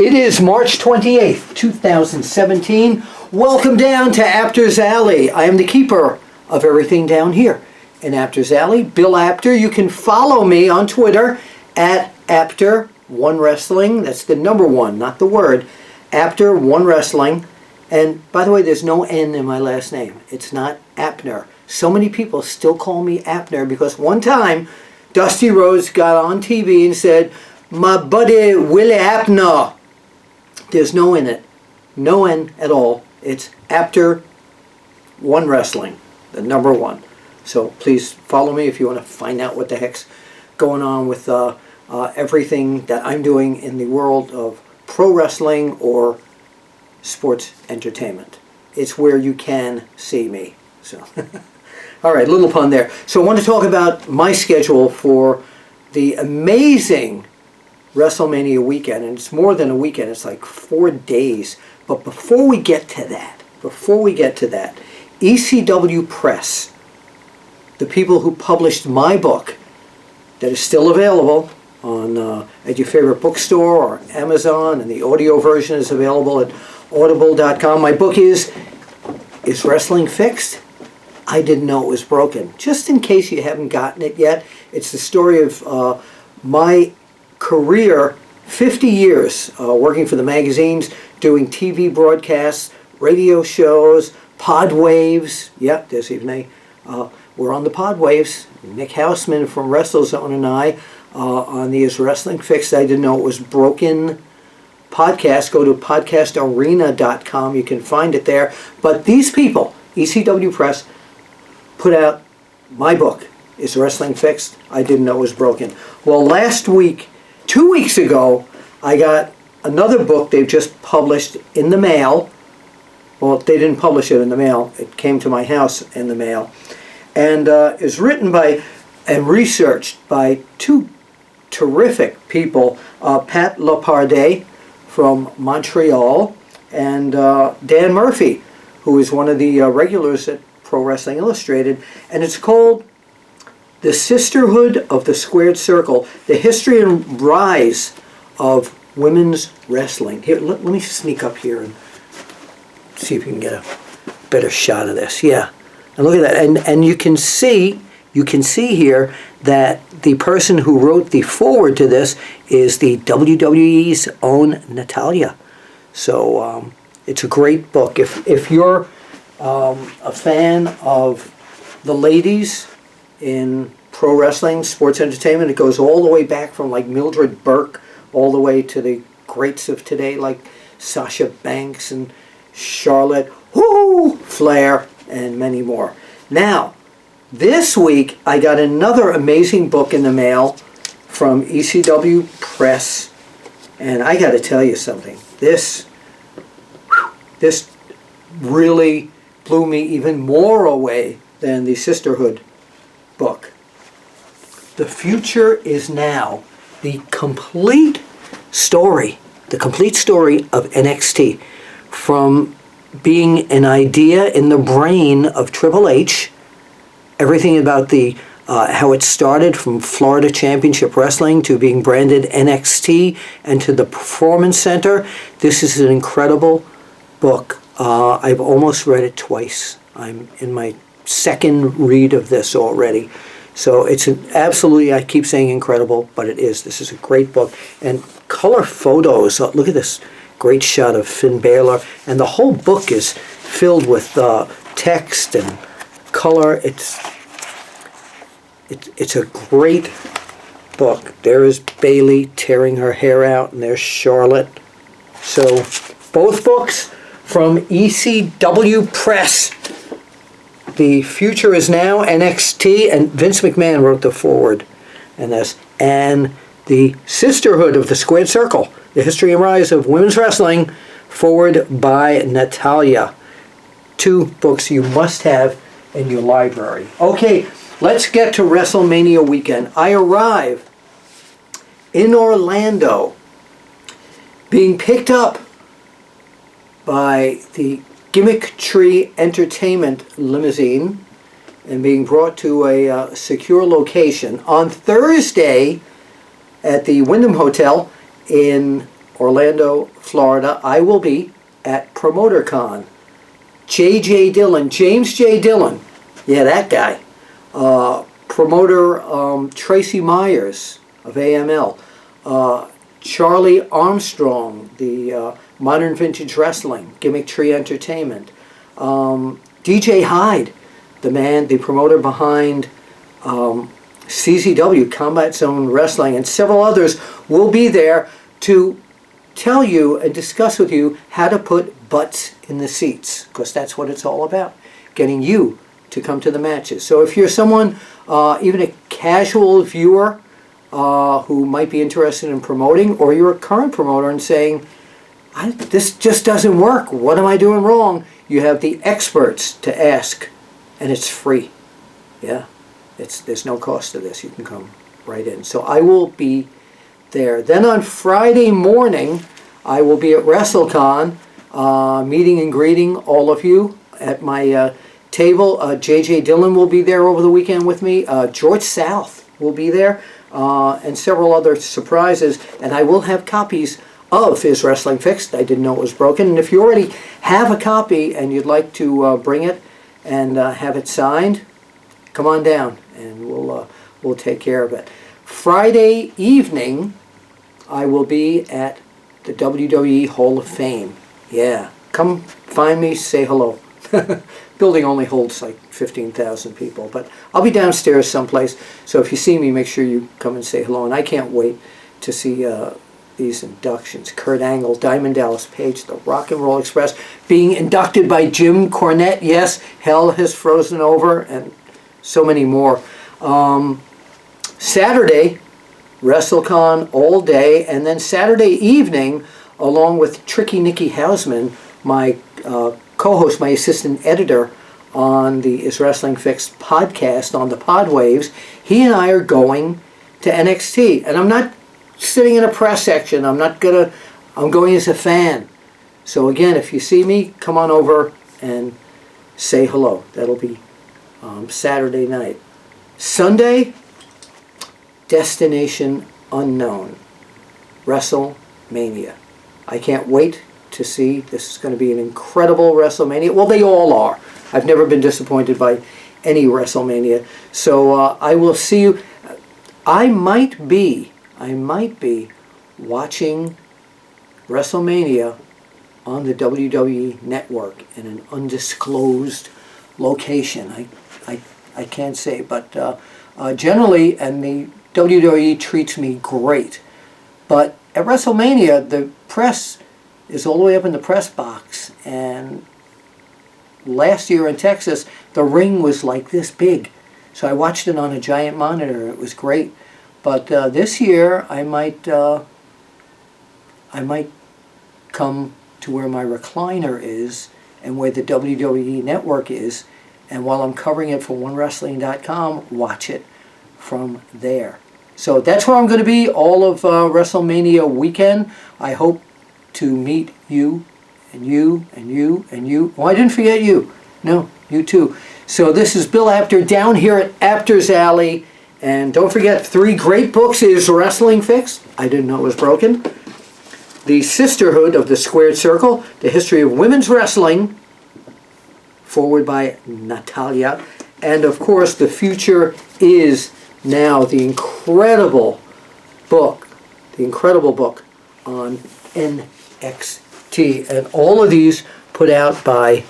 It is March 28th, 2017. Welcome down to Apter's Alley. I am the keeper of everything down here in Apter's Alley, Bill Apter. You can follow me on Twitter at Apter1Wrestling. That's the number one, not the word. Apter1Wrestling. And by the way, there's no N in my last name. It's not Apner. So many people still call me Apner because one time Dusty Rhodes got on TV and said, "My buddy Willie Apner." There's no N in it. No N at all. It's Apter1Wrestling, the number one. So please follow me if you want to find out what the heck's going on with everything that I'm doing in the world of pro wrestling or sports entertainment. It's where you can see me. So, all right, little pun there. So I want to talk about my schedule for the amazing WrestleMania weekend, and it's more than a weekend, it's like 4 days. But before we get to that, ECW Press, the people who published my book, that is still available on at your favorite bookstore or Amazon, and the audio version is available at audible.com. My book is Wrestling Fixed? I Didn't Know It Was Broken. Just in case you haven't gotten it yet, it's the story of my career, 50 years working for the magazines, doing TV broadcasts, radio shows, pod waves. Yep, there's even we're on the pod waves. Nick Hausman from WrestleZone and I on the Is Wrestling Fixed? I Didn't Know It Was Broken podcast. Go to podcastarena.com. You can find it there. But these people, ECW Press, put out my book, Is Wrestling Fixed? I Didn't Know It Was Broken. Well, last week, 2 weeks ago, I got another book they've just published in the mail. Well, they didn't publish it in the mail. It came to my house in the mail. And is written by and researched by two terrific people, Pat Laparde from Montreal and Dan Murphy, who is one of the regulars at Pro Wrestling Illustrated. And it's called The Sisterhood of the Squared Circle, the history and rise of women's wrestling. Here, let me sneak up here and see if you can get a better shot of this. Yeah, and look at that. And you can see here that the person who wrote the foreword to this is the WWE's own Natalya. So it's a great book. If you're a fan of the ladies in pro wrestling, sports entertainment, it goes all the way back from like Mildred Burke all the way to the greats of today like Sasha Banks and Charlotte Flair and many more. Now, this week I got another amazing book in the mail from ECW Press, and I got to tell you something. This really blew me even more away than the Sisterhood book. The Future Is Now, the complete story of NXT, from being an idea in the brain of Triple H, everything about the how it started from Florida Championship Wrestling to being branded NXT and to the Performance Center. This is an incredible book. I've almost read it twice. I'm in my second read of this already. So it's absolutely, I keep saying incredible, but it is. This is a great book. And color photos. Look at this great shot of Finn Balor. And the whole book is filled with text and color. It's a great book. There is Bayley tearing her hair out, and there's Charlotte. So both books from ECW Press. The Future Is Now, NXT, and Vince McMahon wrote the foreword in this. And The Sisterhood of the Squared Circle, the history and rise of women's wrestling, foreword by Natalya. 2 books you must have in your library. Okay, let's get to WrestleMania weekend. I arrive in Orlando, being picked up by the Gimmick Tree Entertainment limousine and being brought to a secure location on Thursday at the Wyndham Hotel in Orlando, Florida, I will be at PromoterCon. J.J. Dillon, James J. Dillon, yeah, that guy. Promoter Tracy Myers of AML. Charlie Armstrong, the Modern Vintage Wrestling, Gimmick Tree Entertainment. DJ Hyde, the promoter behind CZW, Combat Zone Wrestling, and several others will be there to tell you and discuss with you how to put butts in the seats, because that's what it's all about, getting you to come to the matches. So if you're someone, even a casual viewer who might be interested in promoting, or you're a current promoter and saying, this just doesn't work, what am I doing wrong? You have the experts to ask, and it's free. Yeah, there's no cost to this. You can come right in. So I will be there. Then on Friday morning, I will be at WrestleCon, meeting and greeting all of you at my table. J.J. Dillon will be there over the weekend with me. George South will be there, and several other surprises. And I will have copies of his Wrestling Fixed. I didn't know it was broken. And if you already have a copy and you'd like to bring it and have it signed, come on down and we'll take care of it. Friday evening, I will be at the WWE Hall of Fame. Yeah, come find me, say hello. Building only holds like 15,000 people, but I'll be downstairs someplace. So if you see me, make sure you come and say hello. And I can't wait to see these inductions. Kurt Angle, Diamond Dallas Page, the Rock and Roll Express, being inducted by Jim Cornette. Yes, hell has frozen over, and so many more. Saturday, WrestleCon all day, and then Saturday evening, along with Tricky Nicky Hausman, my co-host, my assistant editor on the Is Wrestling Fixed podcast on the Podwaves, he and I are going to NXT. And I'm not sitting in a press section. I'm going as a fan. So again, if you see me, come on over and say hello. That'll be Saturday night. Sunday, Destination Unknown, WrestleMania. I can't wait to see. This is going to be an incredible WrestleMania. Well, they all are. I've never been disappointed by any WrestleMania. So I will see you. I might be watching WrestleMania on the WWE Network in an undisclosed location. I can't say, but generally, and the WWE treats me great. But at WrestleMania, the press is all the way up in the press box, and last year in Texas, the ring was like this big. So I watched it on a giant monitor. It was great. But this year, I might come to where my recliner is and where the WWE Network is, and while I'm covering it for OneWrestling.com, watch it from there. So that's where I'm going to be all of WrestleMania weekend. I hope to meet you, and you, and you, and you. Oh, I didn't forget you. No, you too. So this is Bill Apter down here at Apter's Alley. And don't forget, 3 great books is Wrestling Fixed. I didn't know it was broken. The Sisterhood of the Squared Circle, The History of Women's Wrestling, forward by Natalia. And of course, The Future Is Now, the incredible book on NXT. And all of these put out by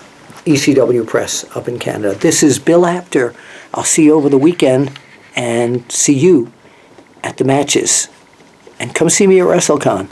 ECW Press up in Canada. This is Bill Apter. I'll see you over the weekend and see you at the matches. And come see me at WrestleCon.